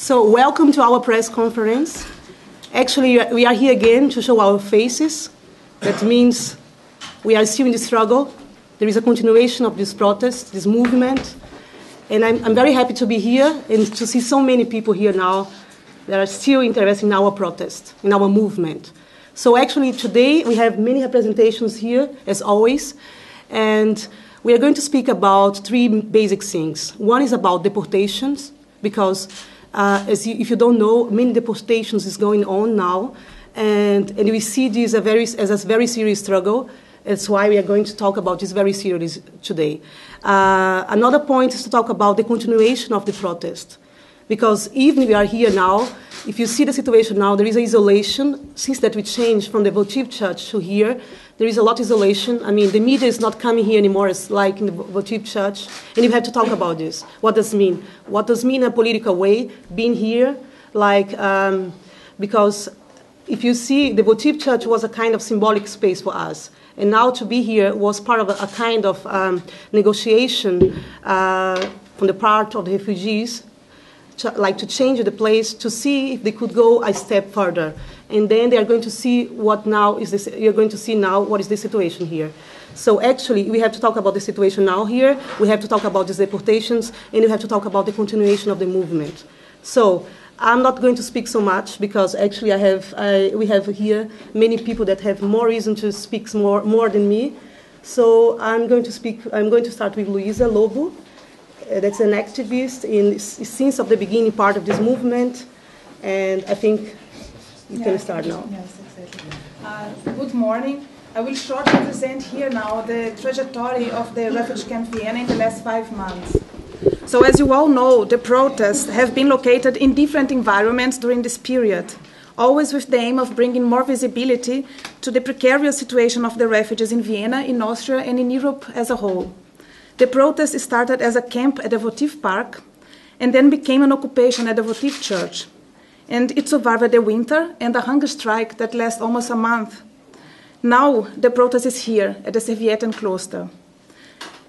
So welcome to our press conference. Actually, we are here again to show our faces. That means we are still in the struggle. There is a continuation of this protest, this movement. And I'm very happy to be here and to see so many people here now that are still interested in our protest, in our movement. So actually today we have many representations here, as always. And we are going to speak about three basic things. One is about deportations, because if you don't know, many deportations is going on now, and we see this as a very serious struggle. That's why we are going to talk about this very seriously today. Another point is to talk about the continuation of the protest, because even we are here now, if you see the situation now, there is isolation. Since that we changed from the votive church to here, there is a lot of isolation. I mean, the media is not coming here anymore. It's like in the votive church. And you have to talk about this. What does it mean? What does it mean in a political way, being here? Because if you see, the votive church was a kind of symbolic space for us. And now to be here was part of a kind of negotiation from the part of the refugees, to change the place, to see if they could go a step further. And then they are going to see what now is this. You're going to see now what is the situation here. So actually, we have to talk about the situation now here. We have to talk about these deportations, and we have to talk about the continuation of the movement. So I'm not going to speak so much because actually we have here many people that have more reason to speak more than me. So I'm going to start with Luisa Lôbo. That's an activist since of the beginning part of this movement, and I think you can start now. Yes, exactly. Good morning. I will shortly present here now the trajectory of the refugee camp Vienna in the last 5 months. So as you all know, the protests have been located in different environments during this period, always with the aim of bringing more visibility to the precarious situation of the refugees in Vienna, in Austria, and in Europe as a whole. The protest started as a camp at the votive park and then became an occupation at the votive church. And it survived the winter and a hunger strike that lasted almost a month. Now the protest is here at the Servitenkloster.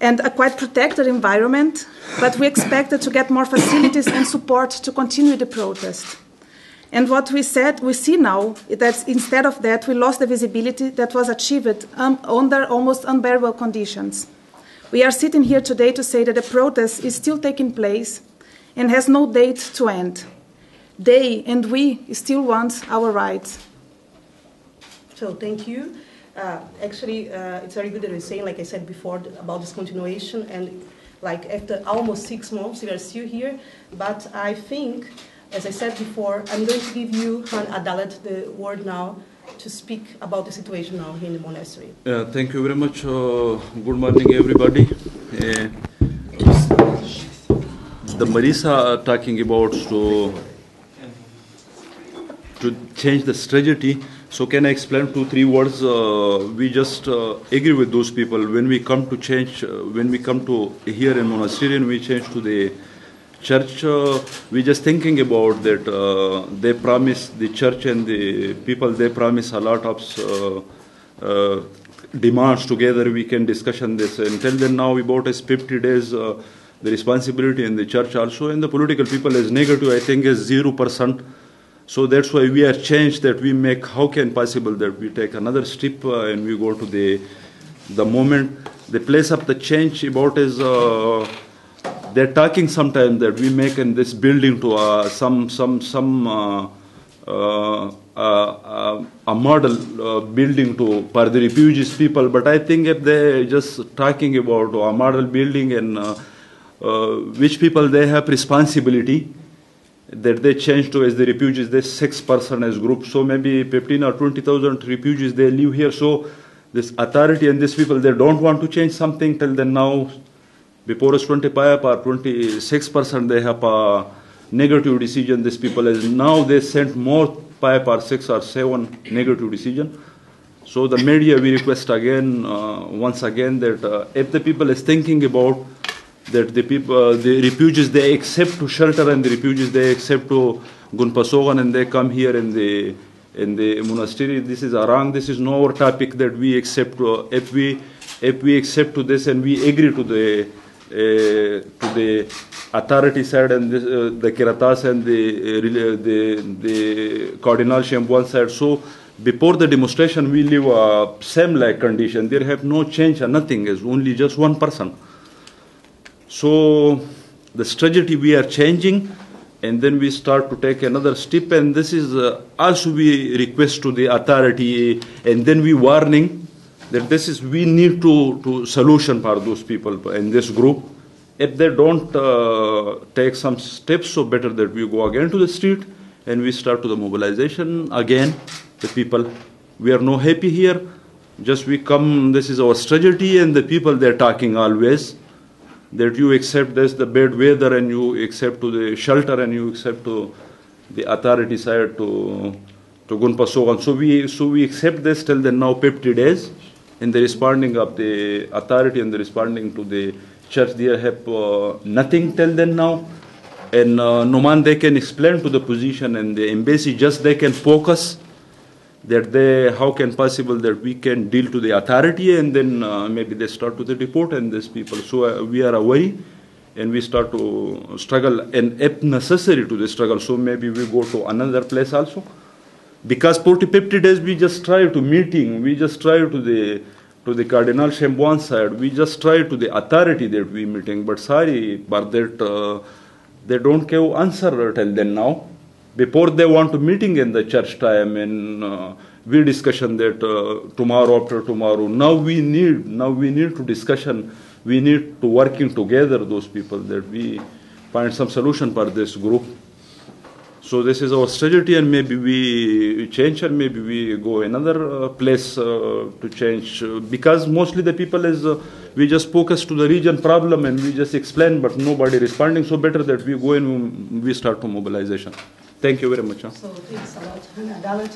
And a quite protected environment, but we expected to get more facilities and support to continue the protest. And what we see now is that instead of that, we lost the visibility that was achieved under almost unbearable conditions. We are sitting here today to say that the protest is still taking place and has no date to end. They and we still want our rights. So thank you. Actually, it's very good that you're saying, like I said before, about this continuation. And like after almost 6 months, we are still here. But I think, as I said before, I'm going to give you, Adalat, the word now to speak about the situation now here in the monastery. Thank you very much. Good morning, everybody. The Marissa talking about to change the strategy. So can I explain 2-3 words? We just agree with those people. When we come to change, when we come to here in monastery and we change to the church, we just thinking about that they promise, the church and the people, they promise a lot of demands together. We can discussion this. Until then now about as 50 days, the responsibility in the church also, and the political people is negative, I think is 0%. So that's why we are changed, that we make, how can possible that we take another step and we go to the moment, the place of the change about is, they're talking sometimes that we make in this building to a model building for the refugees people. But I think if they're just talking about a model building and which people they have responsibility, that they change to as the refugees, they 6% as group. So maybe 15 or 20,000 refugees, they live here. So this authority and these people, they don't want to change something till then now. Before us 25 or 26%, they have a negative decision. These people is now they sent more 5 or 6 or 7 negative decision. So the media, we request again, once again, that if the people is thinking about that the people, the refugees, they accept to shelter, and the refugees they accept to Gunpasogan, and they come here in the monastery. This is wrong. This is no topic that we accept. If we accept to this and we agree to to the authority side and the Kiratas and the Cardinal Shambhuan side. So before the demonstration, we live a same-like condition. There have no change or nothing. It's only just one person. So the strategy we are changing, and then we start to take another step. And this is also we request to the authority, and then we warning that this is we need to solution for those people in this group. If they don't take some steps, so better that we go again to the street and we start to the mobilization again. The people, we are no happy here. Just we come, this is our strategy, and the people they're talking always that you accept this, the bad weather, and you accept to the shelter, and you accept to the authority side to Gunpa Sogan. So we accept this till then now 50 days, and the responding of the authority and the responding to the church, they have nothing till then now. And Numan, they can explain to the position, and the embassy just they can focus that how can possible that we can deal to the authority, and then maybe they start to the report and these people. So we are aware, and we start to struggle, and if necessary to the struggle, so maybe we go to another place also. Because 40-50 days we just try to meeting, we just try to the Cardinal Shambhuan side, we just try to the authority that we meeting, but sorry, but that they don't give answer till then now. Before they want to meeting in the church time, and we discussion that tomorrow after tomorrow. Now we need to discussion. We need to working together those people that we find some solution for this group. So this is our strategy, and maybe we change, and maybe we go another place to change. Because mostly the people is we just focus to the region problem and we just explain, but nobody responding. So better that we go and we start to mobilization. Thank you very much. So thanks a lot, Adalat.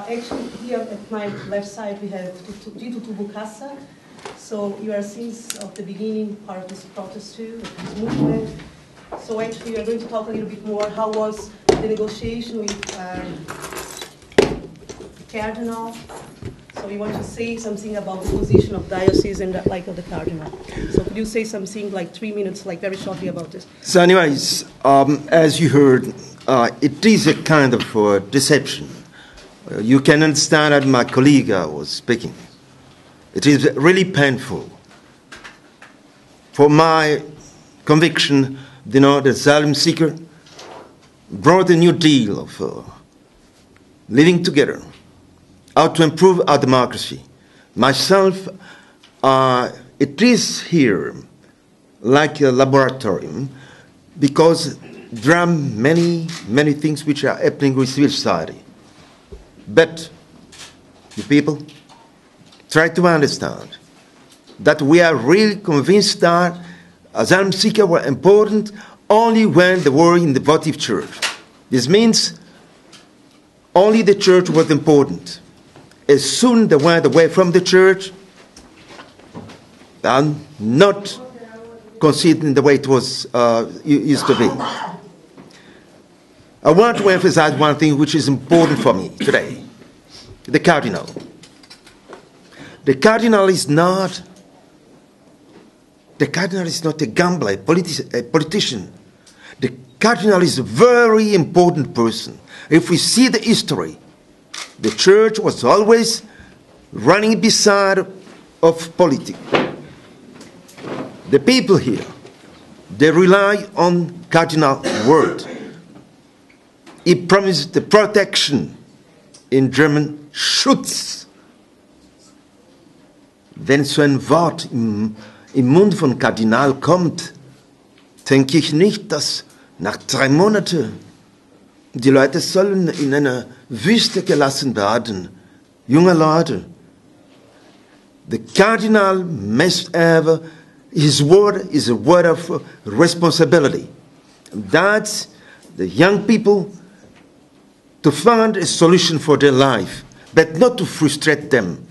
Actually, here at my left side we have Tutu Bukasa. So you are since of the beginning part of this protest too, of this movement. So actually we are going to talk a little bit more how was the negotiation with Cardinal. So we want to say something about the position of diocese and of the Cardinal. So could you say something like 3 minutes, very shortly about this? So anyways, as you heard, it is a kind of deception. You can understand that my colleague was speaking. It is really painful. For my conviction, the asylum seeker brought a new deal of living together, how to improve our democracy. Myself, it is here like a laboratorium, because there are many things which are happening with civil society. But you people try to understand that we are really convinced that asylum seekers were important only when they were in the votive church. This means only the church was important. As soon as they went away from the church, they are not considered in the way it was used to be. I want to emphasize one thing which is important for me today. The Cardinal. The Cardinal is not a gambler, a politician. The Cardinal is a very important person. If we see the history, the church was always running beside of politics. The people here, they rely on Cardinal word. He promised the protection, in German, Schutz. Wenn so ein Wort im Mund von Kardinal kommt, denke ich nicht, dass nach 3 Monaten die Leute sollen in einer Wüste gelassen werden. Junge Leute, the Cardinal must have, his word is a word of responsibility. That's the young people to find a solution for their life, but not to frustrate them.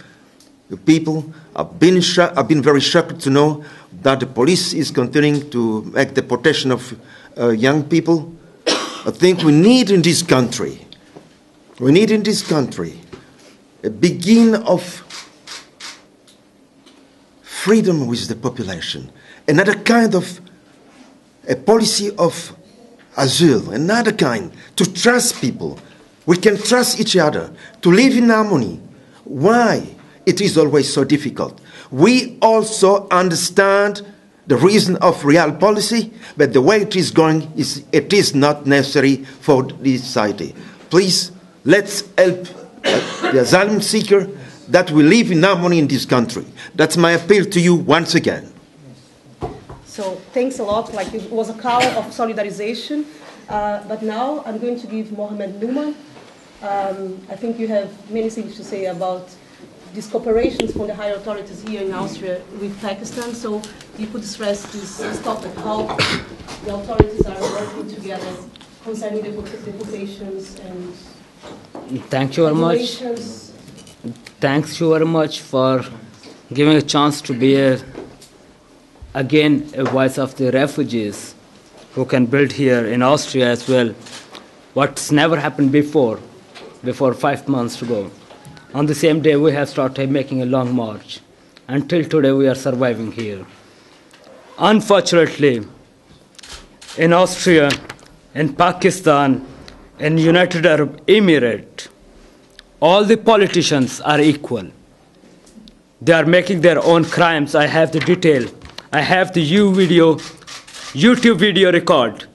The people have been very shocked to know that the police is continuing to make the protection of young people. I think we need in this country a beginning of freedom with the population, another kind of a policy of asylum, another kind, to trust people. We can trust each other, to live in harmony. Why it is always so difficult? We also understand the reason of real policy, but the way it is going, it is not necessary for this society. Please, let's help the asylum seeker that we live in harmony in this country. That's my appeal to you once again. So thanks a lot. Like, it was a call of solidarization. But now I'm going to give Mohammed Numan. I think you have many things to say about these cooperations from the higher authorities here in Austria with Pakistan. So you could stress this topic, how the authorities are working together concerning the deportations and thank you very much. Thanks you very much for giving a chance to be again a voice of the refugees who can build here in Austria as well. What's never happened before 5 months ago. On the same day, we have started making a long march. Until today, we are surviving here. Unfortunately, in Austria, in Pakistan, in United Arab Emirates, all the politicians are equal. They are making their own crimes. I have the detail. I have the YouTube video record.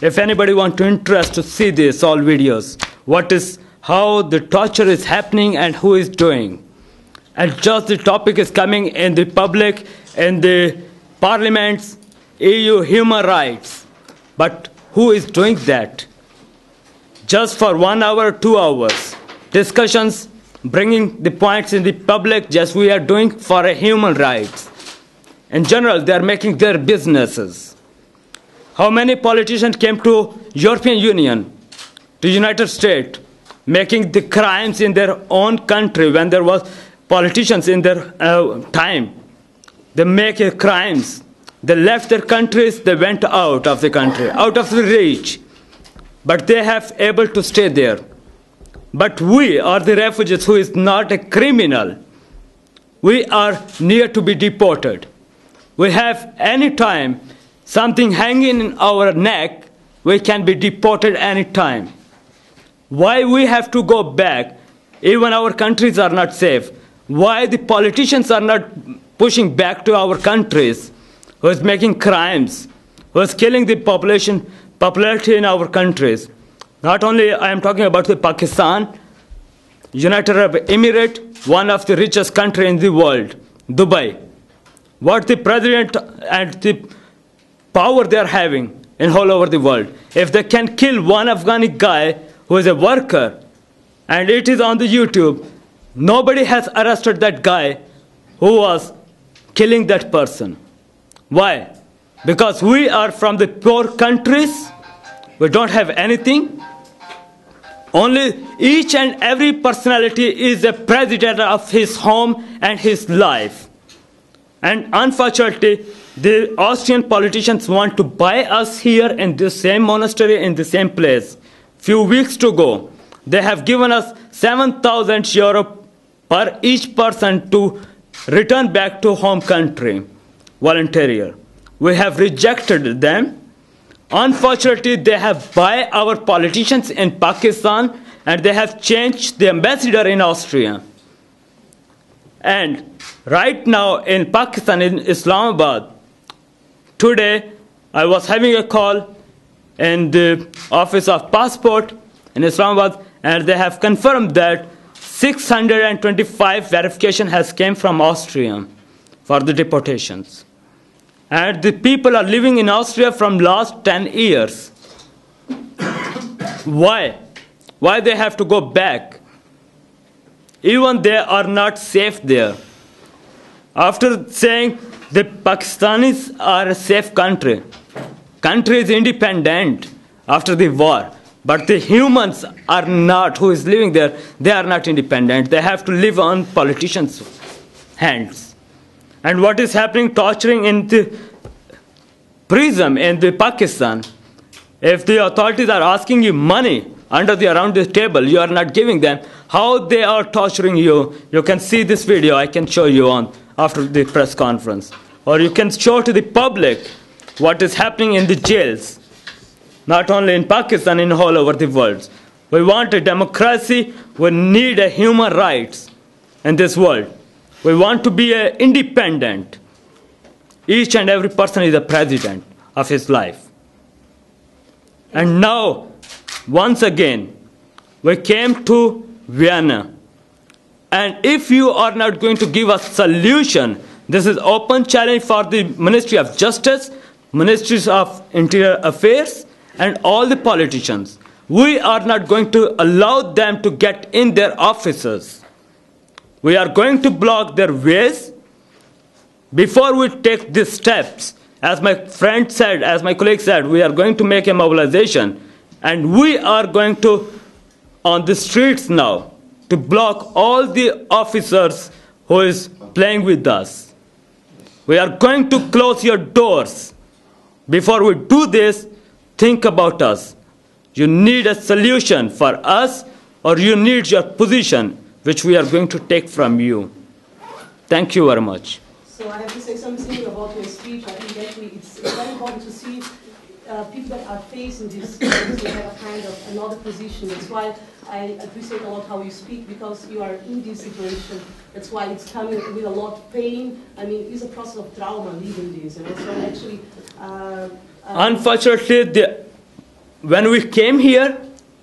If anybody wants to interest to see this, all videos, how the torture is happening and who is doing. And just the topic is coming in the public, in the parliaments, EU, human rights. But who is doing that? Just for 1 hour, 2 hours. Discussions, bringing the points in the public, just we are doing for a human rights. In general, they are making their businesses. How many politicians came to European Union, to United States, making the crimes in their own country when there was politicians in their time? They make crimes. They left their countries, they went out of the country, out of the reach. But they have able to stay there. But we are the refugees who is not a criminal. We are near to be deported. We have any time something hanging in our neck, we can be deported any time. Why we have to go back? Even our countries are not safe. Why the politicians are not pushing back to our countries? Who is making crimes? Who is killing the popularity in our countries? Not only I am talking about the Pakistan, United Arab Emirates, one of the richest countries in the world, Dubai. What the president and the power they are having in all over the world. If they can kill one Afghani guy who is a worker, and it is on the YouTube, nobody has arrested that guy who was killing that person. Why? Because we are from the poor countries, we don't have anything. Only each and every personality is a president of his home and his life. And unfortunately, the Austrian politicians want to buy us here in the same monastery, in the same place. Few weeks ago, they have given us 7,000 euro per each person to return back to home country, voluntarily. We have rejected them. Unfortunately, they have bought our politicians in Pakistan, and they have changed the ambassador in Austria. And right now in Pakistan, in Islamabad, today I was having a call in the office of passport in Islamabad, and they have confirmed that 625 verification has came from Austria for the deportations. And the people are living in Austria from last 10 years. Why? Why they have to go back? Even they are not safe there. After saying the Pakistanis are a safe country, country is independent after the war, but the humans are not, who is living there, they are not independent. They have to live on politicians' hands. And what is happening, torturing in the prison in the Pakistan, if the authorities are asking you money around the table, you are not giving them, how they are torturing you, you can see this video, I can show you on after the press conference. or you can show to the public what is happening in the jails, not only in Pakistan, in all over the world. We want a democracy, we need a human rights in this world. We want to be independent. Each and every person is the president of his life. And now, once again, we came to Vienna. And if you are not going to give us solution, this is open challenge for the Ministry of Justice, Ministries of Interior Affairs, and all the politicians. We are not going to allow them to get in their offices. We are going to block their ways before we take these steps. As my friend said, as my colleague said, we are going to make a mobilization, and we are going to, on the streets now, to block all the officers who is playing with us. We are going to close your doors. Before we do this, think about us. You need a solution for us, or you need your position, which we are going to take from you. Thank you very much. So I have to say something about your speech. I think actually it's very important to see people that are facing this, they have a kind of another position. That's why I appreciate a lot how you speak, because you are in this situation. That's why it's coming with a lot of pain. I mean, it's a process of trauma living this. And so actually, unfortunately, when we came here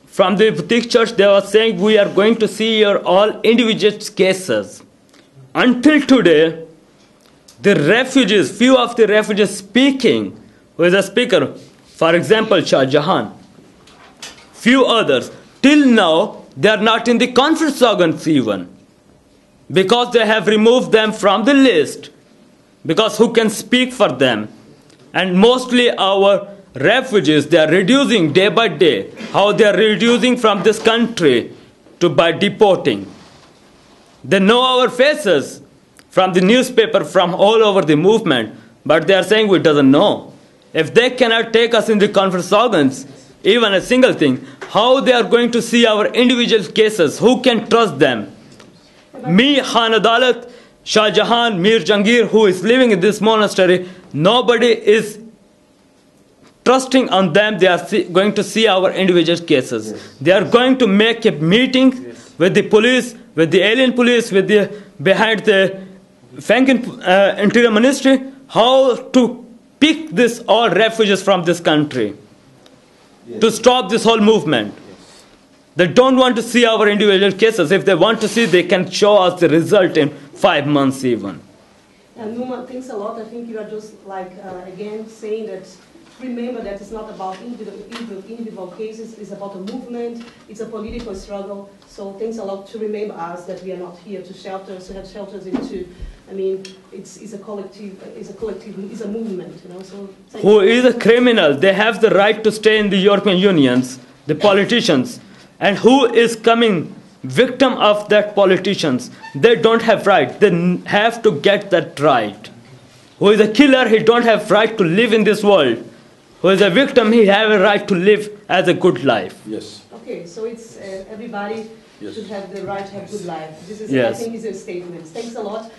from the boutique church, they were saying we are going to see your all individual cases. Until today, the refugees, few of the refugees speaking, who is a speaker, for example, Shahjahan, few others, till now, they are not in the conference organs even, because they have removed them from the list, because who can speak for them? And mostly our refugees, they are reducing day by day, how they are reducing from this country to by deporting. They know our faces from the newspaper, from all over the movement, but they are saying we doesn't know. If they cannot take us in the conference organs, even a single thing, how they are going to see our individual cases? Who can trust them? Me, Khan Adalat, Shahjahan, Mir Jahangir, who is living in this monastery, nobody is trusting on them. They are going to see our individual cases. Yes. They are going to make a meeting with the police, with the alien police, with the behind the Interior Ministry, how to pick this all refugees from this country, to stop this whole movement. They don't want to see our individual cases. If they want to see, they can show us the result in 5 months even. And Numan, thanks a lot. I think you are just like, again, saying that remember that it's not about individual cases, it's about a movement, it's a political struggle. So thanks a lot to remember us that we are not here to shelter, to have shelters into, I mean, it's a collective, it's a movement, you know. So who is a criminal? They have the right to stay in the European Unions, the politicians. And who is coming victim of that politicians? They don't have right. They have to get that right. Who is a killer? He don't have right to live in this world. Who is a victim? He have a right to live as a good life. Yes. Okay, so it's everybody should have the right to have good life. This is, yes. I think, is a statement. Thanks a lot.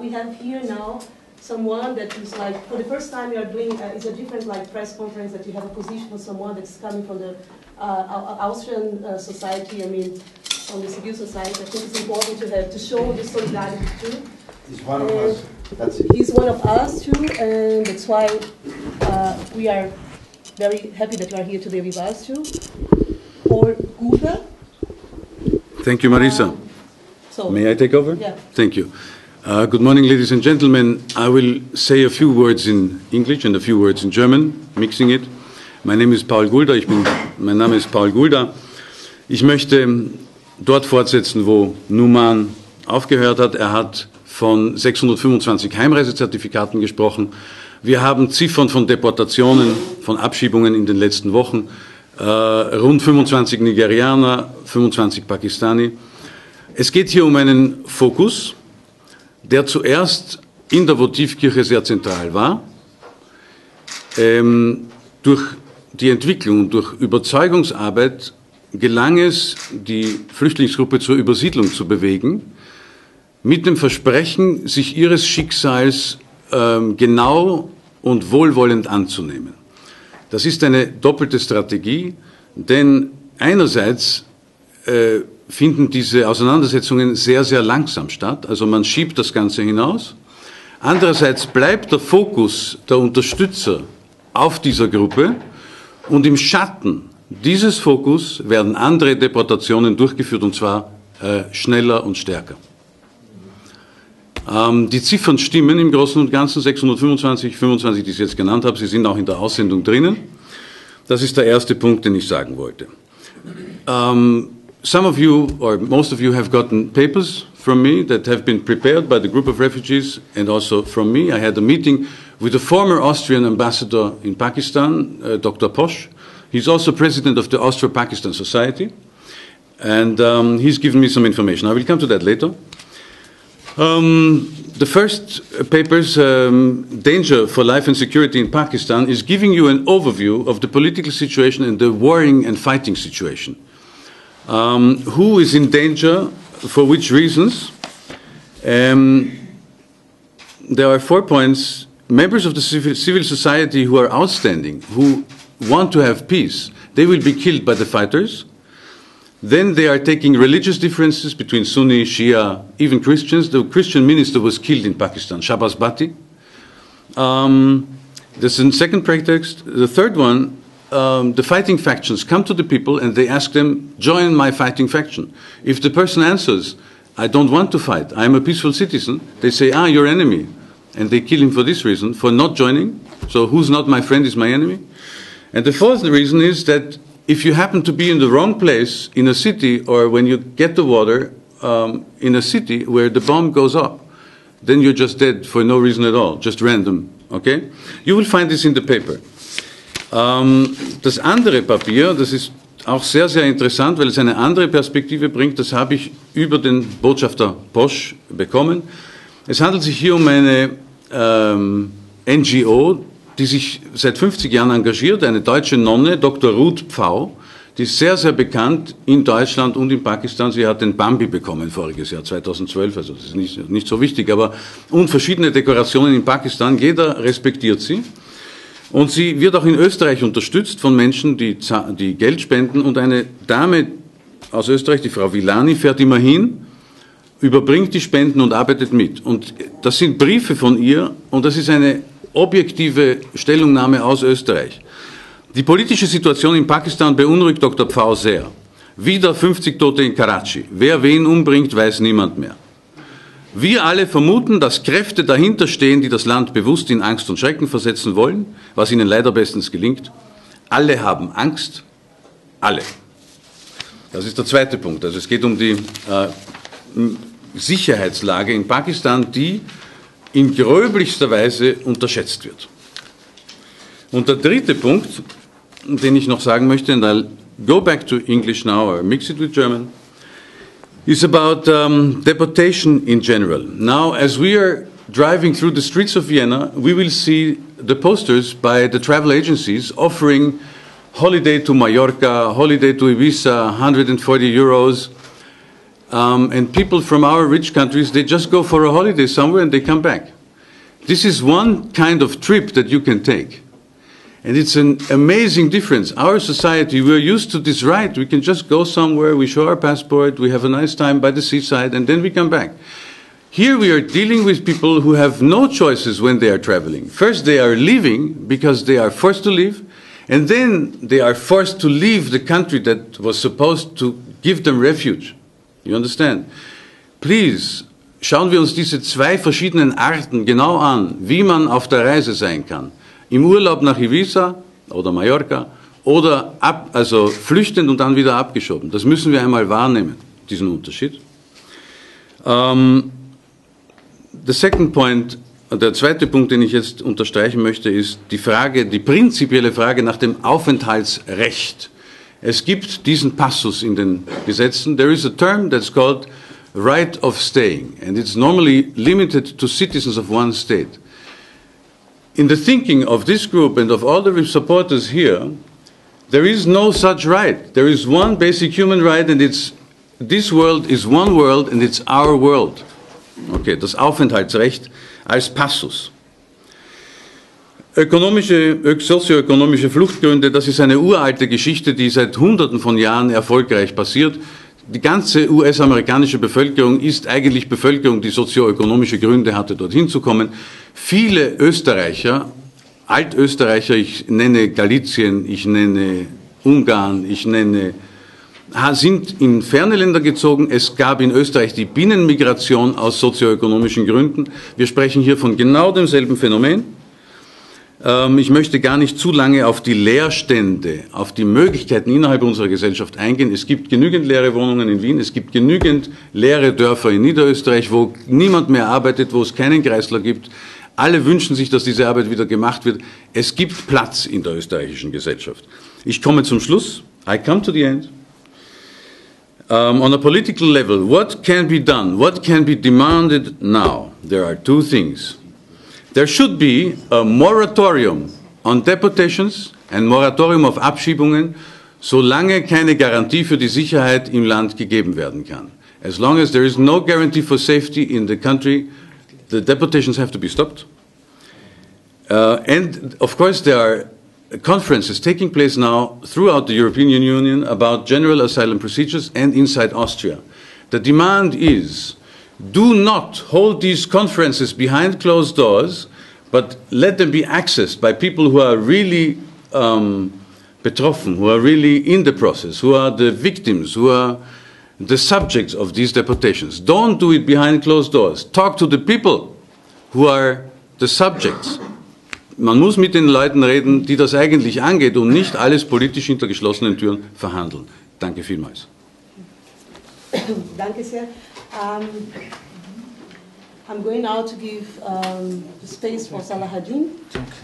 We have here now someone that is like, for the first time you are doing, it's a different like press conference, that you have a position of someone that's coming from the Austrian society, I mean, from the civil society. I think it's important to show the solidarity too. He's one of us. That's it. He's one of us too, and that's why we are very happy that you are here today with us too. For Gulda. Thank you, Marissa. May I take over? Yeah. Thank you. Good morning, ladies and gentlemen. I will say a few words in English and a few words in German, mixing it. Mein Name ist Paul Gulda. Mein Name ist Paul Gulda. Ich möchte dort fortsetzen, wo Numan aufgehört hat. Er hat von 625 Heimreisezertifikaten gesprochen. Wir haben Ziffern von Deportationen, von Abschiebungen in den letzten Wochen. Rund 25 Nigerianer, 25 Pakistani. Es geht hier um einen Fokus, der zuerst in der Votivkirche sehr zentral war. Durch die Entwicklung und durch Überzeugungsarbeit gelang es, die Flüchtlingsgruppe zur Übersiedlung zu bewegen, mit dem Versprechen, sich ihres Schicksals genau und wohlwollend anzunehmen. Das ist eine doppelte Strategie, denn einerseits finden diese Auseinandersetzungen sehr, sehr langsam statt, also man schiebt das Ganze hinaus. Andererseits bleibt der Fokus der Unterstützer auf dieser Gruppe und im Schatten dieses Fokus werden andere Deportationen durchgeführt, und zwar schneller und stärker. Die Ziffern stimmen im Großen und Ganzen, 625, 25, die ich jetzt genannt habe, sie sind auch in der Aussendung drinnen. Das ist der erste Punkt, den ich sagen wollte. Some of you, or most of you, have gotten papers from me that have been prepared by the group of refugees and also from me. I had a meeting with the former Austrian ambassador in Pakistan, Dr. Posch. He's also president of the Austro-Pakistan Society, and he's given me some information. I will come to that later. The first paper's Danger for Life and Security in Pakistan is giving you an overview of the political situation and the warring and fighting situation. Who is in danger, for which reasons? There are 4 points. Members of the civil society who are outstanding, who want to have peace, they will be killed by the fighters. Then they are taking religious differences between Sunni, Shia, even Christians. The Christian minister was killed in Pakistan, Shahbaz Bhatti. This is the second pretext. The third one, the fighting factions come to the people and they ask them, join my fighting faction. If the person answers, I don't want to fight, I'm a peaceful citizen, they say, you're enemy. And they kill him for this reason, for not joining. So who's not my friend is my enemy. And the fourth reason is that if you happen to be in the wrong place in a city, or when you get the water in a city where the bomb goes up, then you're just dead for no reason at all, just random, okay? You will find this in the paper. Das andere Papier, das ist auch sehr, sehr interessant, weil es eine andere Perspektive bringt, das habe ich über den Botschafter Posch bekommen. Es handelt sich hier um eine NGO, die sich seit 50 Jahren engagiert, eine deutsche Nonne, Dr. Ruth Pfau, die ist sehr, sehr bekannt in Deutschland und in Pakistan. Sie hat den Bambi bekommen voriges Jahr, 2012, also das ist nicht so wichtig, aber und verschiedene Dekorationen in Pakistan, jeder respektiert sie. Und sie wird auch in Österreich unterstützt von Menschen, die Geld spenden, und eine Dame aus Österreich, die Frau Villani, fährt immer hin, überbringt die Spenden und arbeitet mit. Und das sind Briefe von ihr, und das ist eine objektive Stellungnahme aus Österreich. Die politische Situation in Pakistan beunruhigt Dr. Pfau sehr. Wieder 50 Tote in Karachi. Wer wen umbringt, weiß niemand mehr. Wir alle vermuten, dass Kräfte dahinter stehen, die das Land bewusst in Angst und Schrecken versetzen wollen, was ihnen leider bestens gelingt. Alle haben Angst. Alle. Das ist der zweite Punkt. Also es geht um die Sicherheitslage in Pakistan, die in gröblichster Weise unterschätzt wird. Und der dritte Punkt, den ich noch sagen möchte, and I'll go back to English now or mix it with German, is about deportation in general. Now, as we are driving through the streets of Vienna, we will see the posters by the travel agencies offering holiday to Mallorca, holiday to Ibiza, 140 euros. And people from our rich countries, they just go for a holiday somewhere and they come back. This is one kind of trip that you can take. And it's an amazing difference. Our society, we're used to this right. We can just go somewhere, we show our passport, we have a nice time by the seaside, and then we come back. Here we are dealing with people who have no choices when they are traveling. First, they are leaving because they are forced to leave, and then they are forced to leave the country that was supposed to give them refuge. You understand? Please, schauen wir uns diese zwei verschiedenen Arten genau an, wie man auf der Reise sein kann. Im Urlaub nach Ibiza oder Mallorca oder also flüchtend und dann wieder abgeschoben. Das müssen wir einmal wahrnehmen, diesen Unterschied. The second point, der zweite Punkt, den ich jetzt unterstreichen möchte, ist die Frage, die prinzipielle Frage nach dem Aufenthaltsrecht. Es gibt diesen Passus in den Gesetzen. There is a term that's called right of staying, and it's normally limited to citizens of one state. In the thinking of this group and of all the supporters here, there is no such right. There is one basic human right, and it's this world is one world, and it's our world. Okay, das Aufenthaltsrecht als Passus. Sozioökonomische Fluchtgründe, das ist eine uralte Geschichte, die seit Hunderten von Jahren erfolgreich passiert. Die ganze US-amerikanische Bevölkerung ist eigentlich Bevölkerung, die sozioökonomische Gründe hatte, dorthin zu kommen. Viele Österreicher, Altösterreicher, ich nenne Galizien, ich nenne Ungarn, sind in ferne Länder gezogen. Es gab in Österreich die Binnenmigration aus sozioökonomischen Gründen. Wir sprechen hier von genau demselben Phänomen. Ich möchte gar nicht zu lange auf die Leerstände, auf die Möglichkeiten innerhalb unserer Gesellschaft eingehen. Es gibt genügend leere Wohnungen in Wien, es gibt genügend leere Dörfer in Niederösterreich, wo niemand mehr arbeitet, wo es keinen Kreisler gibt. Alle wünschen sich, dass diese Arbeit wieder gemacht wird. Es gibt Platz in der österreichischen Gesellschaft. Ich komme zum Schluss. I come to the end. On a political level, what can be done? What can be demanded now? There are two things. There should be a moratorium on deportations and moratorium of Abschiebungen, solange keine Garantie für die Sicherheit im Land gegeben werden kann. As long as there is no guarantee for safety in the country, the deportations have to be stopped. And of course there are conferences taking place now throughout the European Union about general asylum procedures and inside Austria. The demand is, do not hold these conferences behind closed doors, but let them be accessed by people who are really betroffen, who are really in the process, who are the victims, who are the subjects of these deportations. Don't do it behind closed doors. Talk to the people who are the subjects. Man muss mit den Leuten reden, die das eigentlich angeht, und nicht alles politisch hinter geschlossenen Türen verhandeln. Danke vielmals. Danke sehr. I'm going now to give the space for Salaheddine.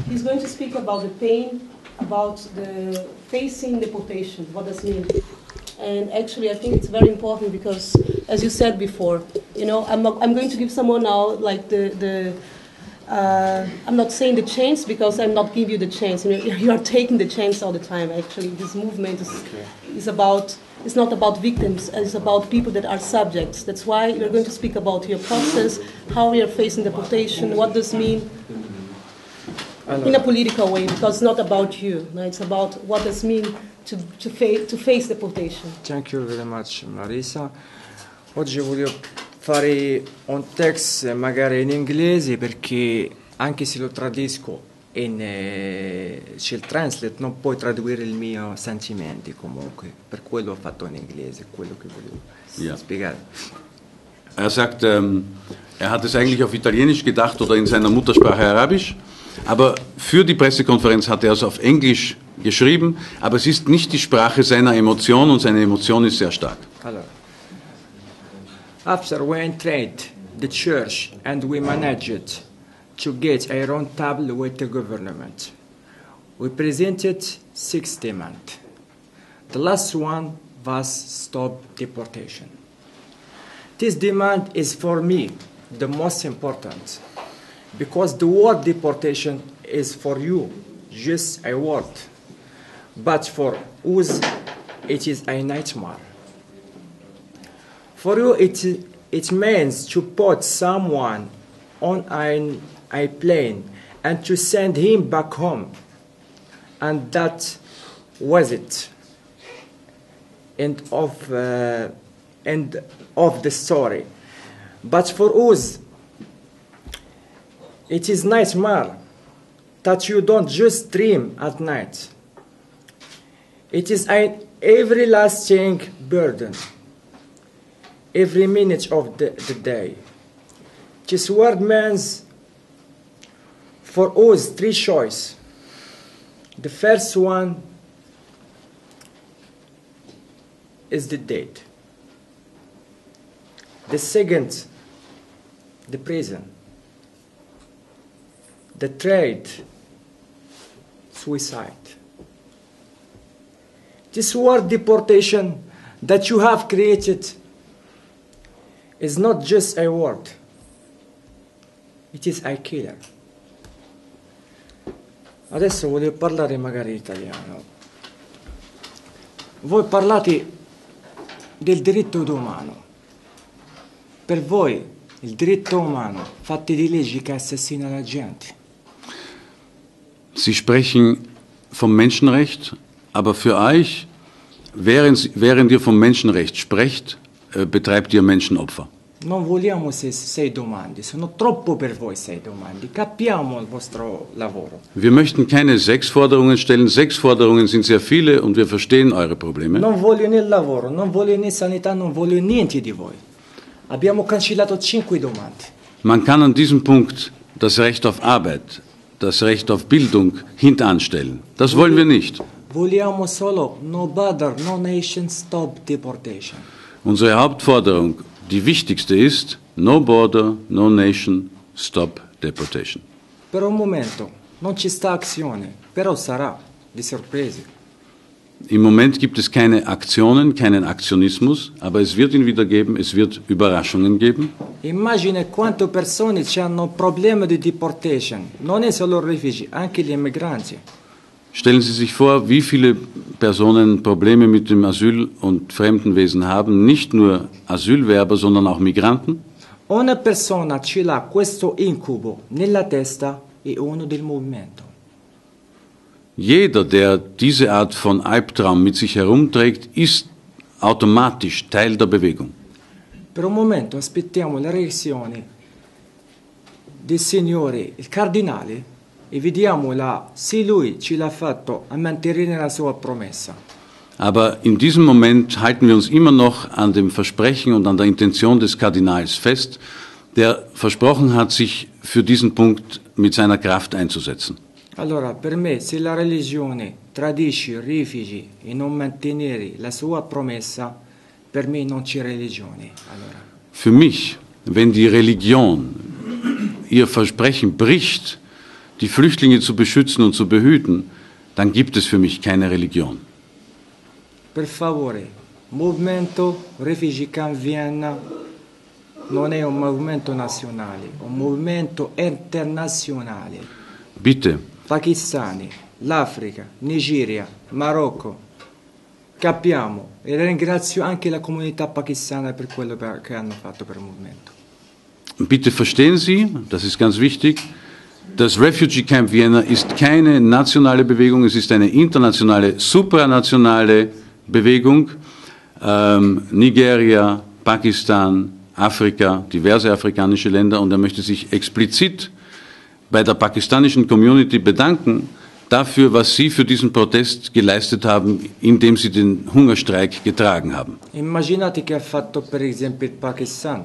He's going to speak about the pain, about the facing deportation, what does it mean. And actually, I think it's very important because, as you said before, you know, I'm going to give someone now like I'm not saying the chance because I'm not giving you the chance. You know, you are taking the chance all the time. Actually, this movement is about. It's not about victims. It's about people that are subjects. That's why we're going to speak about your process, how we are facing deportation, what does it mean in a political way, because it's not about you. No? It's about what does it mean to face deportation. Thank you very much, Marissa. Oggi voglio fare un text magari in inglese perché anche se lo tradisco c'è il translate, non puoi tradurre i miei sentimenti comunque, per quello ho fatto in inglese, quello che volevo spiegare. Er sagt, er hat es eigentlich auf Italienisch gedacht oder in seiner Muttersprache Arabisch, aber für die Pressekonferenz hat er es auf Englisch geschrieben, aber es ist nicht die Sprache seiner Emotion und seine Emotion ist sehr stark. Allora. After we entered the church and we managed to get a round table with the government, we presented 6 demands. The last one was stop deportation. This demand is for me the most important because the word deportation is for you just a word, but for us it is a nightmare. For you it means to put someone on a plane and to send him back home. And that was it. End of the story. But for us, it is nightmare that you don't just dream at night. It is an everlasting burden, every minute of the day. This word means for us 3 choices. The first one is the death. The second, the prison. The third, suicide. This word deportation that you have created is not just a word. It is a killer. Adesso voglio parlare magari italiano. Voi parlate del diritto umano. Per voi il diritto umano, fatti di leggi che assassinano la gente. Sie sprechen vom Menschenrecht, aber für euch, während ihr vom Menschenrecht sprecht, betreibt ihr Menschenopfer. Non vogliamo sei domande, sono troppo per voi sei domande. Capiamo il vostro lavoro. Wir möchten keine 6 Forderungen stellen. 6 Forderungen sind sehr viele und wir verstehen eure Probleme. Non voglio né il lavoro, non voglio né sanità, non voglio niente di voi. Abbiamo cancellato 5 domande. Man kann an diesem Punkt das Recht auf Arbeit, das Recht auf Bildung hintanstellen. Das wollen wir nicht. Vogliamo solo no border, no nation, stop deportation. Unsere Hauptforderung, die wichtigste ist, no border, no nation, stop deportation. Per un momento non ci sta azione, però sarà di sorprese. Im Moment gibt es keine Aktionen, keinen Aktionismus, aber es wird ihn wieder geben, es wird Überraschungen geben. Immagina quante persone hanno problemi di deportation, non è solo i rifugi, anche gli immigranti. Stellen Sie sich vor, wie viele Personen Probleme mit dem Asyl- und Fremdenwesen haben, nicht nur Asylwerber, sondern auch Migranten. Una persona ce l'ha questo incubo nella testa e uno del movimento. Jeder, der diese Art von Albtraum mit sich herumträgt, ist automatisch Teil der Bewegung. Per un momento aspettiamo la reazione del Signore, il Cardinale, e vediamo se lui ce l'ha fatto a mantenere la sua promessa. Aber in diesem Moment halten wir uns immer noch an dem Versprechen und an der Intention des Kardinals fest, der versprochen hat, sich für diesen Punkt mit seiner Kraft einzusetzen. Allora, per me, se la religione tradisce i rifugi e non mantenere la sua promessa, per me non c'è religione. Allora. Für mich, wenn die Religion ihr Versprechen bricht, die Flüchtlinge zu beschützen und zu behüten, dann gibt es für mich keine Religion. Per favore, movimento Refugee Camp Vienna non è un movimento nazionale, è un movimento internazionale. Bitte. Pakistani, l'Africa, Nigeria, Marocco. Capiamo e ringrazio anche la comunità pakistana per quello che hanno fatto per il movimento. Bitte verstehen Sie, das ist ganz wichtig, das Refugee Camp Vienna ist keine nationale Bewegung, es ist eine internationale, supranationale Bewegung. Nigeria, Pakistan, Afrika, diverse afrikanische Länder, und er möchte sich explizit bei der pakistanischen Community bedanken dafür, was sie für diesen Protest geleistet haben, indem sie den Hungerstreik getragen haben. Immaginate che ha fatto per esempio il Pakistan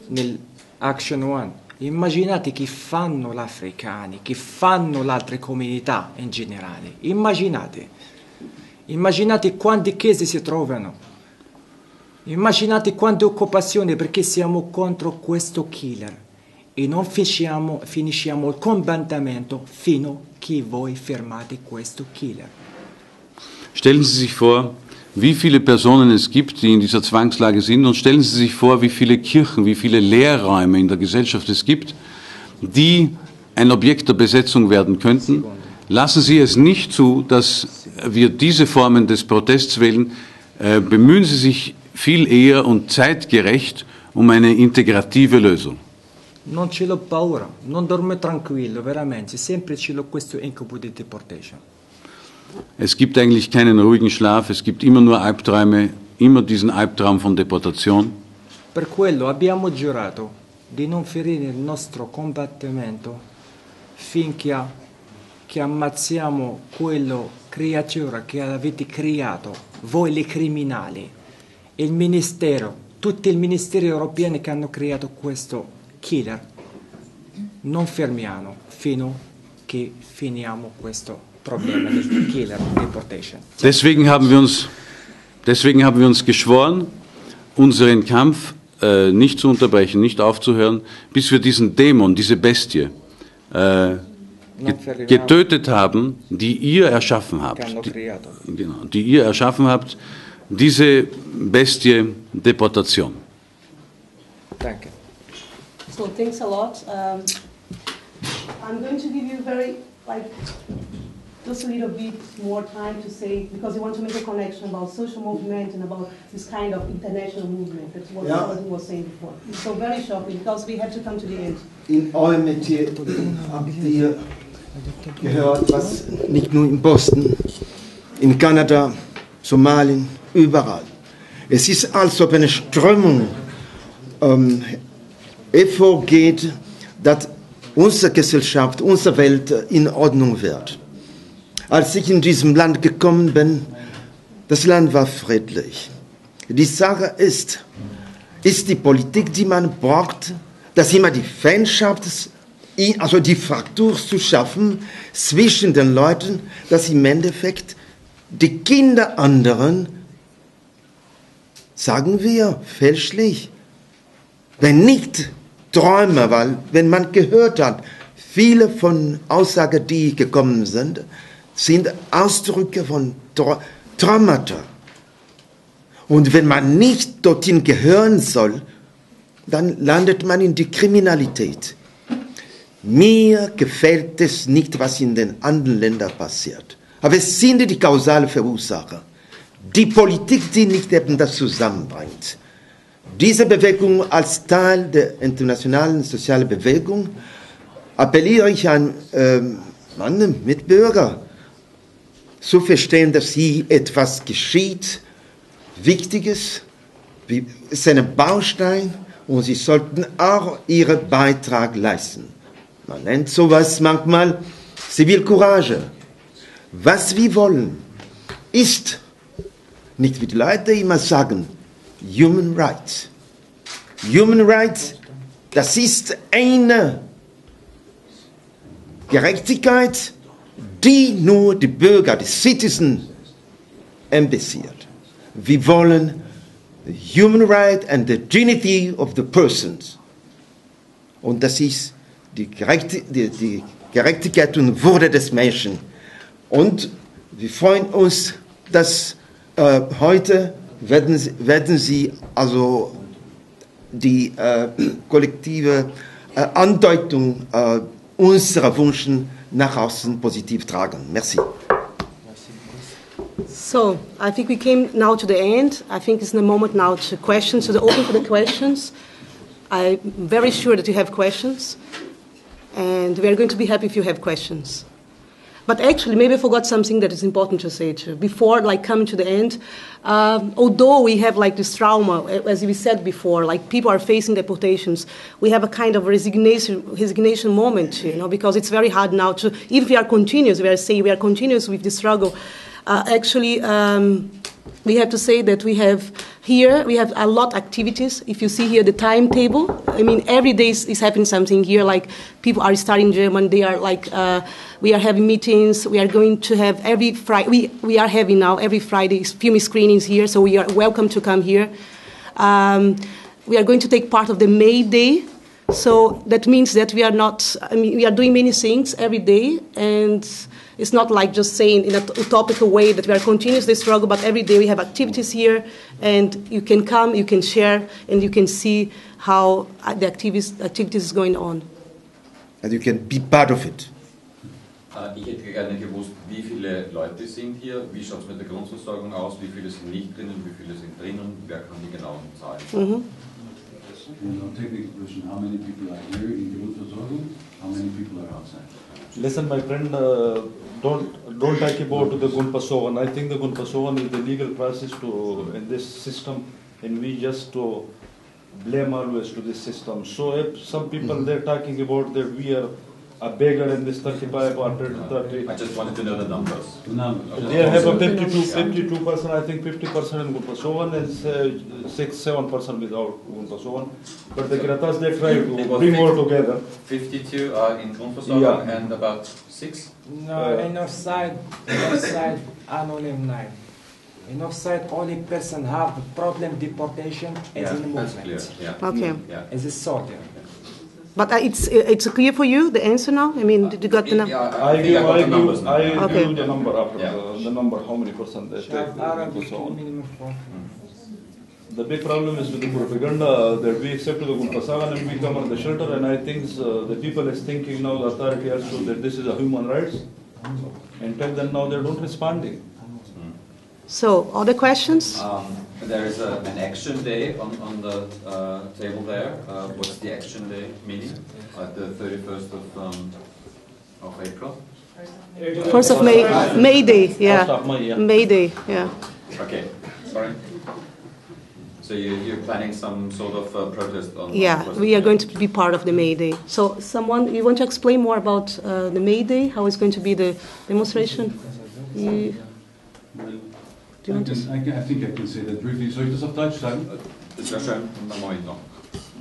nel Action One. Immaginate che fanno gli africani, che fanno le altre comunità in generale. Immaginate quante chiese si trovano. Immaginate quante occupazioni, perché siamo contro questo killer. E non finisciamo il combattimento fino a che voi fermate questo killer. Stellen Sie sich vor, wie viele Personen es gibt, die in dieser Zwangslage sind, und stellen Sie sich vor, wie viele Kirchen, wie viele Lehrräume in der Gesellschaft es gibt, die ein Objekt der Besetzung werden könnten. Lassen Sie es nicht zu, dass wir diese Formen des Protests wählen. Bemühen Sie sich viel eher und zeitgerecht um eine integrative Lösung. Non ce l'ho paura, non dormo tranquillo, veramente, sempre ce l'ho questo incubo di deportation. Es gibt eigentlich keinen ruhigen Schlaf, es gibt immer nur Albträume, immer diesen Albtraum von Deportation. Per quello abbiamo giurato di non ferire il nostro combattimento finché ammazziamo quello creatura che avete creato, voi i criminali, il ministero, tutti i ministeri europei che hanno creato questo killer. Non fermiamo fino a che finiamo questo Probleme des Killer Deportation. Deswegen haben wir uns geschworen, unseren Kampf nicht zu unterbrechen, nicht aufzuhören, bis wir diesen Dämon, diese Bestie getötet haben, die ihr erschaffen habt. Die ihr erschaffen habt, diese Bestie Deportation. Danke. So thanks a lot. I'm going to give you just a little bit more time to say, because you want to make a connection about social movement and about this kind of international movement. That's what he was saying before. So very shortly, because we have to come to the end. In eurem Metier habt ihr gehört, was nicht nur in Boston, in Kanada, Somalien, überall. Es ist, als ob eine Strömung hervorgeht, dass unsere Gesellschaft, unsere Welt in Ordnung wird. Als ich in diesem Land gekommen bin, das Land war friedlich. Die Sache ist die Politik, die man braucht, dass immer die Feindschaft, also die Fraktur zu schaffen zwischen den Leuten, dass im Endeffekt die Kinder anderen, sagen wir fälschlich, wenn nicht Träume, weil wenn man gehört hat, viele von Aussagen, die gekommen sind Ausdrücke von Traumata. Und wenn man nicht dorthin gehören soll, dann landet man in die Kriminalität. Mir gefällt es nicht, was in den anderen Ländern passiert. Aber es sind die kausalen Verursacher. Die Politik, die nicht eben das zusammenbringt. Diese Bewegung als Teil der internationalen sozialen Bewegung appelliere ich an meine Mitbürger, zu verstehen, dass hier etwas geschieht, Wichtiges, es ist ein Baustein und sie sollten auch ihren Beitrag leisten. Man nennt sowas manchmal Zivilcourage. Was wir wollen, ist nicht, wie die Leute immer sagen, Human Rights. Human Rights, das ist eine Gerechtigkeit, die nur die Bürger, die Citizen interessiert. Wir wollen the human right and the dignity of the persons. Und das ist die Gerechtigkeit und Würde des Menschen. Und wir freuen uns, dass heute werden Sie also die kollektive Andeutung unserer Wünsche nach außen positiv tragen. Merci. So, I think we came now to the end. I think it's the moment now to questions, to the open for the questions. I'm very sure that you have questions, and we are going to be happy if you have questions. But actually, maybe I forgot something that is important to say too. Before, coming to the end, although we have this trauma, as we said before, people are facing deportations, we have a kind of resignation moment, because it's very hard now to, if we are continuous, we are saying we are continuous with the struggle. We have to say that we have a lot of activities. If you see here the timetable, every day is happening something here. People are studying German. They are we are having meetings. We are going to have every Friday. We are having now every Friday film screenings here. So we are welcome to come here. We are going to take part of the May Day. So that means that we are not. We are doing many things every day, and it's not just saying in a utopical way that we are continuously struggle, but every day we have activities here, and you can come, you can share, and you can see how the activities is going on. And you can be part of it. Ich hätte gerne gewusst, wie viele Leute sind hier, wie schaut es mit der Grundversorgung aus, wie viele sind nicht drinnen, wie viele sind drinnen, wer kann die genauen Zahlen sagen? Technical question, how many people are here in Grundversorgung, how many people are outside? Listen, my friend, don't talk about the Grundversorgung. I think the Grundversorgung is the legal process in this system, and we just blame always to this system. So if some people they're talking about that we are a beggar in this 35 or 30. I just wanted to know the numbers. They have a 52%, I think 50% in Grundversorgung and 6-7% without Grundversorgung. But the Kratas they try to bring more together. 52 are in Grundversorgung and about 6? No, in north side only 9. In north side, only person have problem deportation as in movement. That's clear. Yeah. Okay. Yeah. As a soldier. But it's clear for you, the answer now? Did you got the number? I give Okay. you the number after the number, how many percent they take. The big problem is with the propaganda that we accept the Gulda and we come on the shelter, and I think the people is thinking now, the authority also, that this is a human rights, and tell them now they don't responding. So, other questions? There is an action day on the table there. What's the action day meaning? The 31st of Of April? 1st of May, May Day, yeah. May Day, yeah. Okay, sorry. So you're planning some sort of protest on... Yeah, we are going to be part of the May Day. So you want to explain more about the May Day, how it's going to be the demonstration? I think I can say that briefly. Soll ich das auf Deutsch sagen? Das wäre schön, und dann mache ich noch.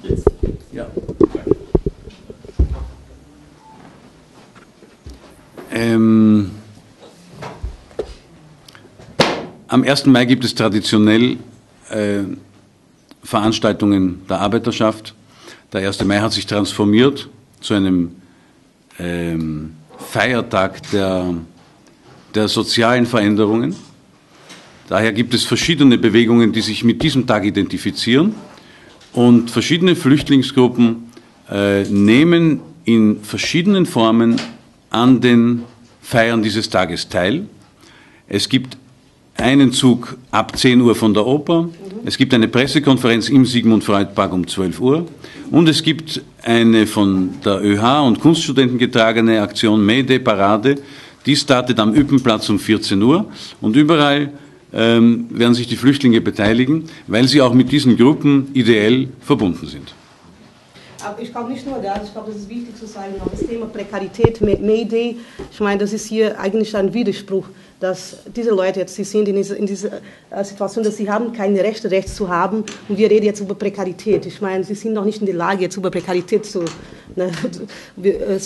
Jetzt. Ja. Am 1. Mai gibt es traditionell Veranstaltungen der Arbeiterschaft. Der 1. Mai hat sich transformiert zu einem Feiertag der sozialen Veränderungen. Daher gibt es verschiedene Bewegungen, die sich mit diesem Tag identifizieren, und verschiedene Flüchtlingsgruppen nehmen in verschiedenen Formen an den Feiern dieses Tages teil. Es gibt einen Zug ab 10 Uhr von der Oper, es gibt eine Pressekonferenz im Sigmund-Freud-Park um 12 Uhr und es gibt eine von der ÖH und Kunststudenten getragene Aktion Mayday-Parade, die startet am Üppenplatz um 14 Uhr und überall werden sich die Flüchtlinge beteiligen, weil sie auch mit diesen Gruppen ideell verbunden sind. Aber ich glaube nicht nur das, ich glaube, das ist wichtig zu sagen, auch das Thema Prekarität, Mayday, ich meine, das ist hier eigentlich ein Widerspruch, dass diese Leute jetzt, sie sind in dieser Situation, dass sie haben keine Recht zu haben, und wir reden jetzt über Prekarität. Ich meine, sie sind noch nicht in der Lage, jetzt über Prekarität zu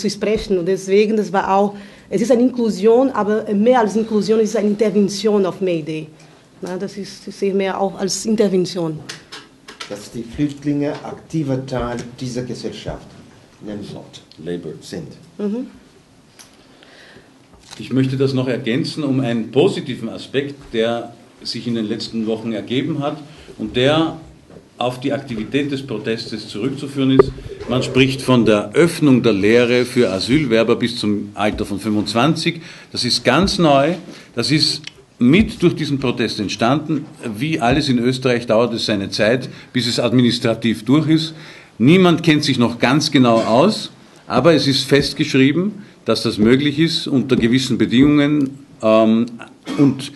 sprechen, und deswegen, das war auch, es ist eine Inklusion, aber mehr als Inklusion, es ist eine Intervention auf Mayday. Das sehe ich mehr auch als Intervention. Dass die Flüchtlinge aktiver Teil dieser Gesellschaft sind. Mhm. Ich möchte das noch ergänzen um einen positiven Aspekt, der sich in den letzten Wochen ergeben hat und der auf die Aktivität des Protestes zurückzuführen ist. Man spricht von der Öffnung der Lehre für Asylwerber bis zum Alter von 25. Das ist ganz neu. Das ist mit durch diesen Protest entstanden. Wie alles in Österreich dauert es seine Zeit, bis es administrativ durch ist. Niemand kennt sich noch ganz genau aus, aber es ist festgeschrieben, dass das möglich ist unter gewissen Bedingungen. Und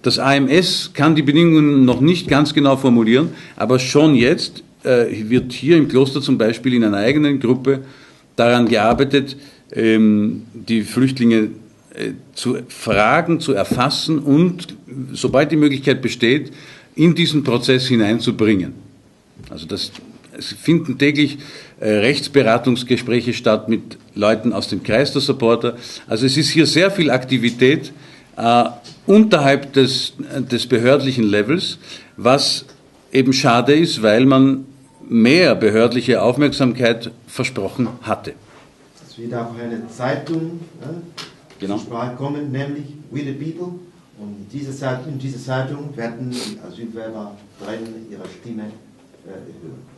das AMS kann die Bedingungen noch nicht ganz genau formulieren, aber schon jetzt wird hier im Kloster zum Beispiel in einer eigenen Gruppe daran gearbeitet, die Flüchtlinge zu fragen, zu erfassen und, sobald die Möglichkeit besteht, in diesen Prozess hineinzubringen. Also es finden täglich Rechtsberatungsgespräche statt mit Leuten aus dem Kreis der Supporter. Also es ist hier sehr viel Aktivität unterhalb des behördlichen Levels, was eben schade ist, weil man mehr behördliche Aufmerksamkeit versprochen hatte. Es wird auch eine Zeitung zur Sprache kommen, nämlich We the People. Und in dieser Zeitung werden die Asylwerber ihre Stimme hören.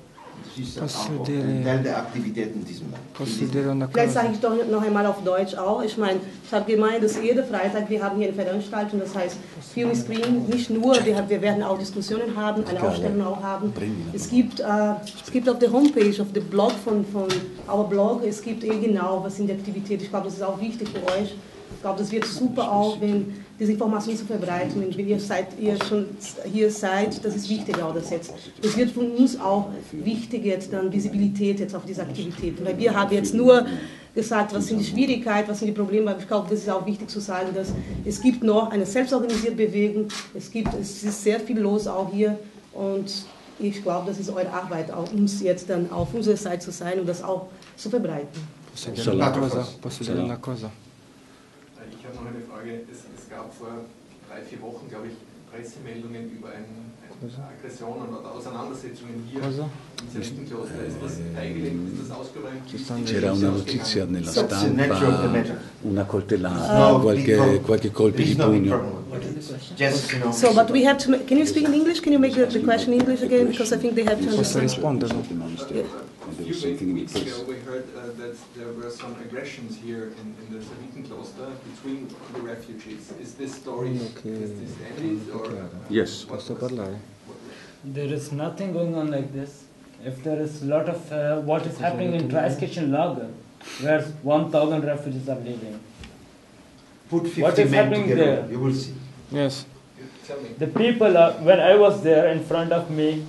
Das ist auch ein Teil der Aktivitäten in diesem Land. Vielleicht sage ich doch noch einmal auf Deutsch auch. Ich meine, ich habe gemeint, dass jeden Freitag, wir haben hier eine Veranstaltung, das heißt Film Screen, nicht nur, wir werden auch Diskussionen haben, eine Ausstellung auch haben. Es gibt auf der Homepage, auf dem Blog von Our Blog, es gibt genau, was sind die Aktivitäten. Ich glaube, das ist auch wichtig für euch. Ich glaube, das wird super auch, wenn diese Informationen zu verbreiten. Und wenn ihr schon hier seid, das ist wichtig auch das jetzt. Es wird von uns auch wichtig jetzt dann Visibilität jetzt auf diese Aktivitäten. Weil wir haben jetzt nur gesagt, was sind die Schwierigkeiten, was sind die Probleme. Aber ich glaube, das ist auch wichtig zu sagen, dass es gibt noch eine selbstorganisierte Bewegung. Es ist sehr viel los auch hier. Und ich glaube, das ist eure Arbeit, auch uns jetzt dann auf unserer Seite zu sein und das auch zu verbreiten. Posso dire una cosa? Ich habe noch eine Frage. Es gab vor 3-4 Wochen, glaube ich, Pressemeldungen über eine Aggression oder Auseinandersetzungen hier im Servitenkloster. Ist das beigelegt? Ist das ausgeräumt? C'era una notizia nella stampa, una coltellata, qualche colpo di pugno. So, but we have to. Can you speak in English? Can you make the question in English again? Because I think they have to understand. A few weeks ago, we heard that there were some aggressions here in the Servitenkloster between the refugees. Is this story ended or? Yes. There is nothing going on like this. If there is a lot of what is happening in Dreiskirchen Lager, where 1,000 refugees are living. Put 50 What is men happening together, there? you will see. Yes. The people are, when I was there in front of me,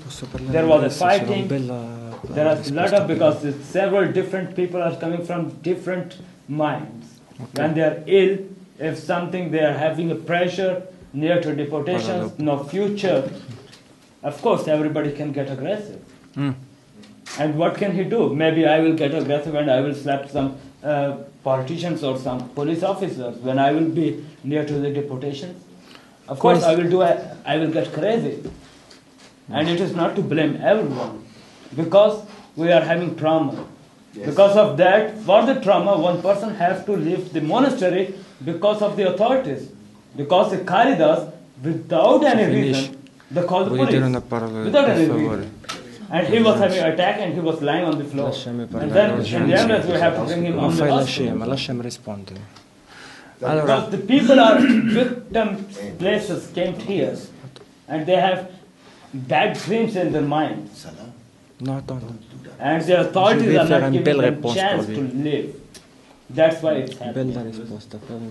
there was a fighting. There are a lot of, because several different people are coming from different minds. Okay. When they are ill, if something they are having a pressure near to deportations, no future, of course everybody can get aggressive. And what can he do? Maybe I will get aggressive and I will slap some politicians or some police officers when I will be near to the deportations. Of course I will get crazy. And it is not to blame everyone, because we are having trauma. Yes. Because of that, for the trauma, one person has to leave the monastery because of the authorities. Because the Caritas, without any reason, they called the police. Without any reason. And he was having an attack and he was lying on the floor. And then in the ambulance we have to bring him on the hospital. Because the people are victim places came here. And they have bad dreams in their mind. And the authorities are not giving them a chance to live. That's why it's happening.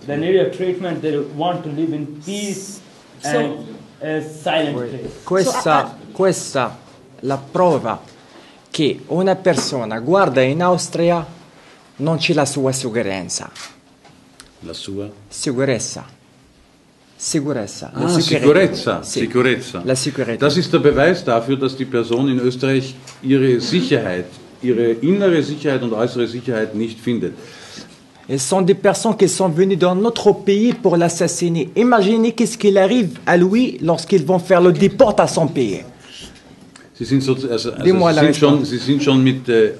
They need a treatment, they want to live in peace and a silent place. Questa la prova che una persona guarda in Austria non c'è la sua sicurezza. La sua? Sicurezza. Sicurezza. Sicurezza. La Sicurezza. Das ist der Beweis dafür, dass die Person in Österreich ihre Sicherheit, ihre innere Sicherheit und äußere Sicherheit nicht findet. Ce sont des personnes qui sont venues dans notre pays pour l'assassiner. Imaginez qu'est-ce qu'il arrive à lui lorsqu'ils vont faire le déport à son pays. Sie sind, Sie sind schon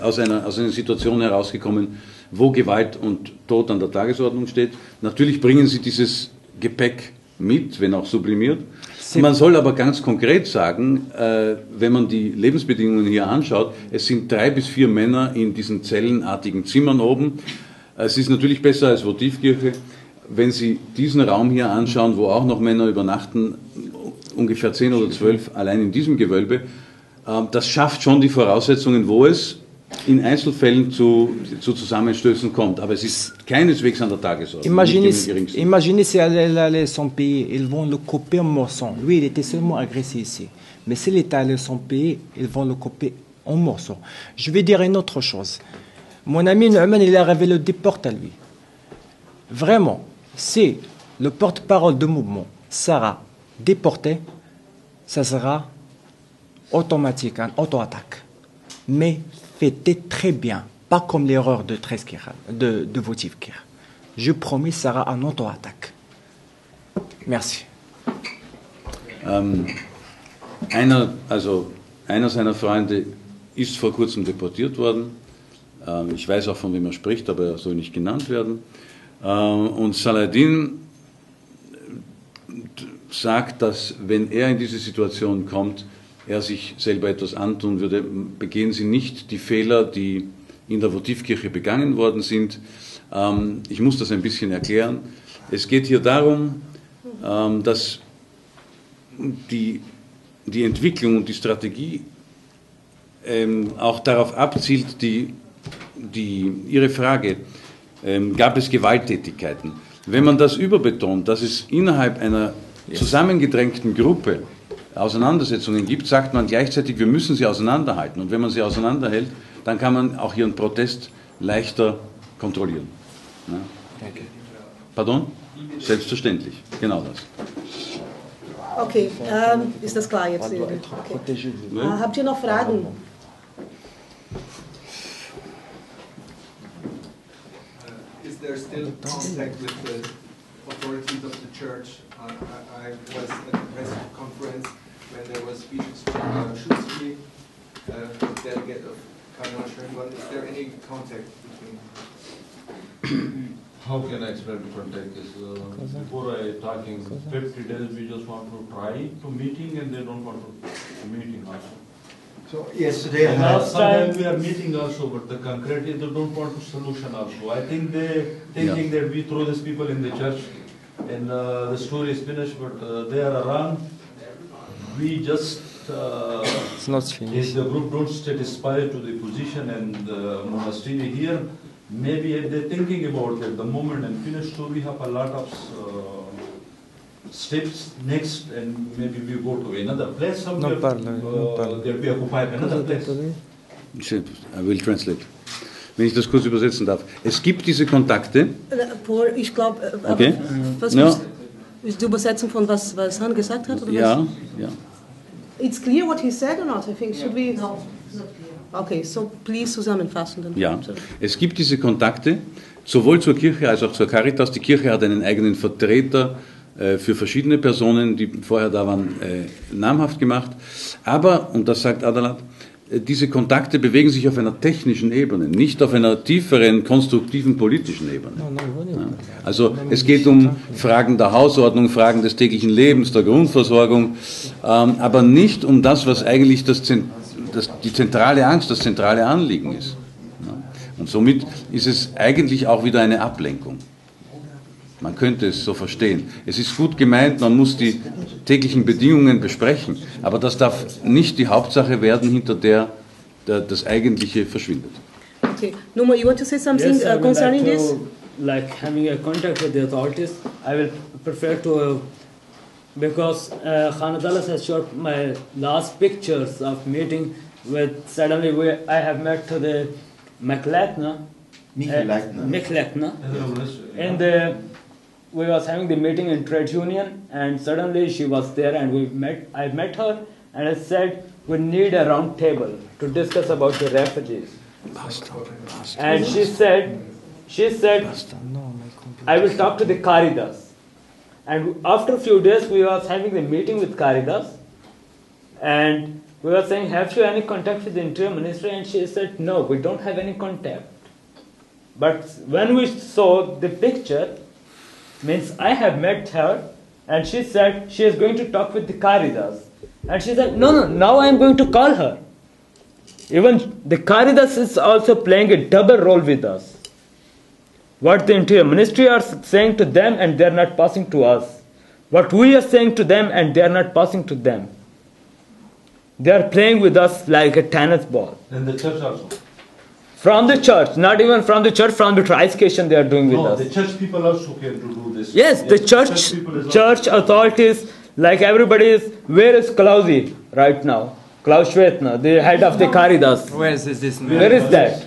aus einer Situation herausgekommen, wo Gewalt und Tod an der Tagesordnung steht. Natürlich bringen Sie dieses Gepäck mit, wenn auch sublimiert. Man soll aber ganz konkret sagen, wenn man die Lebensbedingungen hier anschaut, es sind 3 bis 4 Männer in diesen zellenartigen Zimmern oben. Es ist natürlich besser als Votivkirche. Wenn Sie diesen Raum hier anschauen, wo auch noch Männer übernachten, ungefähr 10 oder 12 allein in diesem Gewölbe, das schafft schon die Voraussetzungen, wo es in Einzelfällen zu Zusammenstößen kommt. Aber es ist keineswegs an der Tagesordnung. Imaginez si elle allait à son pays, ils vont le couper en morceaux. Lui, il était seulement agressé ici. Mais s'il est allé à son pays, ils vont le couper en morceaux. Je vais dire une autre chose. Mon ami Numan, il a rêvé le déport à lui. Vraiment, si le porte-parole du mouvement sera déporté, ça sera automatique, une auto-attaque. Mais faites très bien, pas comme l'erreur de Votivkir. Je promets, ça sera une auto-attaque. Merci. Einer seiner Freunde ist vor kurzem deportiert worden. Ich weiß auch, von wem er spricht, aber er soll nicht genannt werden. Und Salaheddine sagt, dass wenn er in diese Situation kommt, er sich selber etwas antun würde, begehen Sie nicht die Fehler, die in der Votivkirche begangen worden sind. Ich muss das ein bisschen erklären. Es geht hier darum, dass die Entwicklung und die Strategie auch darauf abzielt, Ihre Frage, gab es Gewalttätigkeiten? Wenn man das überbetont, dass es innerhalb einer zusammengedrängten Gruppe Auseinandersetzungen gibt, sagt man gleichzeitig, wir müssen sie auseinanderhalten. Und wenn man sie auseinanderhält, dann kann man auch ihren Protest leichter kontrollieren. Ja? Pardon? Selbstverständlich, genau das. Okay, ist das klar jetzt? Okay. Habt ihr noch Fragen? Is there still contact with the authorities of the church? I was at the Pressekonferenz when there was Schutzfree, delegate of Cardinal Shahjahan. Is there any contact between? How can I explain the contact? Before I talking 50 days, we just want to try to meeting and they don't want to meeting also. So yesterday, sometimes we are meeting also, but the concrete they don't want to solution also. I think they thinking that we throw these people in the church and the story is finished, but they are around. We just it's not finished. If the group don't satisfy to the position and the monastery here, maybe they're thinking about at the moment and finished, so we have a lot of steps next, and maybe we go to another place somewhere. They'll be occupied another place. I will translate. Wenn ich das kurz übersetzen darf. Es gibt diese Kontakte. Ich glaube, okay. Ist die Übersetzung von was Han gesagt hat? Oder ja, ja. It's clear what he said or not? I think should we. No, it's not clear. Okay, so please zusammenfassen. Dann. Ja, es gibt diese Kontakte, sowohl zur Kirche als auch zur Caritas. Die Kirche hat einen eigenen Vertreter für verschiedene Personen, die vorher da waren, namhaft gemacht. Aber, und das sagt Adalat, diese Kontakte bewegen sich auf einer technischen Ebene, nicht auf einer tieferen, konstruktiven politischen Ebene. Ja. Also es geht um Fragen der Hausordnung, Fragen des täglichen Lebens, der Grundversorgung, aber nicht um das, was eigentlich die zentrale Angst, das zentrale Anliegen ist. Ja. Und somit ist es eigentlich auch wieder eine Ablenkung. Man könnte es so verstehen. Es ist gut gemeint, man muss die täglichen Bedingungen besprechen, aber das darf nicht die Hauptsache werden, hinter der das Eigentliche verschwindet. Okay. Numan, you want to say something concerning this? Like having a contact with the authorities, I will prefer to, because Adalat has showed my last pictures of meeting with, suddenly I have met to the Mekletna, and we was having the meeting in trade union, and suddenly she was there, and I met her, and I said, we need a round table to discuss about the refugees. And she said, I will talk to the Caritas. And after a few days, we was having the meeting with Caritas, and we were saying, have you any contact with the Interior Ministry? And she said, no, we don't have any contact. But when we saw the picture, means I have met her, and she said she is going to talk with the Caritas. And she said, no, now I am going to call her. Even the Caritas is also playing a double role with us. What the Interior Ministry are saying to them, and they are not passing to us. What we are saying to them, and they are not passing to them. They are playing with us like a tennis ball. And the church also? From the church, not even from the church, from the tri-station they are doing with us. The church people also came to do this. Yes, the church authorities, like everybody is, where is Klausi right now? Klaus Shvetna, the head of the Caritas. Where is this man? Where is that?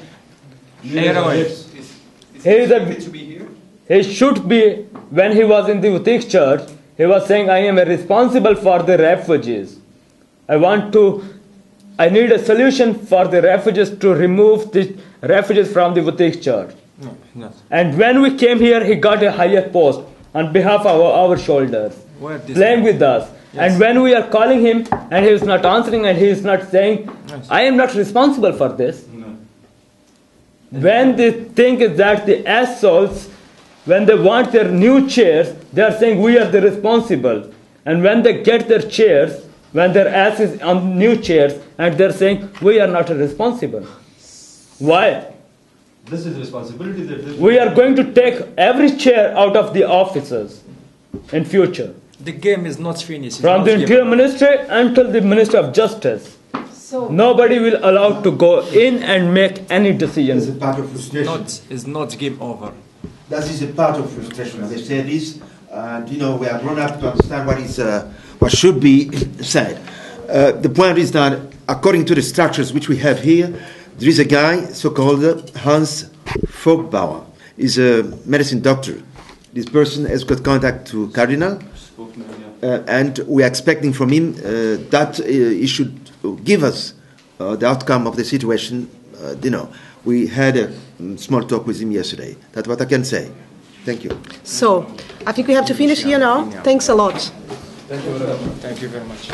He should be, when he was in the Utik church, he was saying, I am responsible for the refugees. I need a solution for the refugees to remove the refugees from the Utik church. No. And when we came here, he got a higher post on behalf of our shoulders, playing with us. Yes. And when we are calling him, and he is not answering, and he is not saying, yes, I am not responsible for this. No. When the thing is that the assholes, when they want their new chairs, they are saying we are the responsible. And when they get their chairs, when their ass is on new chairs, and they're saying we are not responsible. Why? This is responsibility that we are going to take every chair out of the offices in future. The game is not finished. From the Interior Ministry until the Minister of Justice. So nobody will allow to go in and make any decisions. It's a part of frustration. It's not game over. That is a part of frustration. They say this, and we are grown up to understand what should be said. The point is that according to the structures which we have here, there is a guy so-called Hans Vogbauer. He's a medicine doctor. This person has got contact to Cardinal, and we are expecting from him that he should give us the outcome of the situation. We had a small talk with him yesterday. That's what I can say. Thank you. So, I think we have to finish here now. Thanks a lot. Thank you very much. Thank you very much.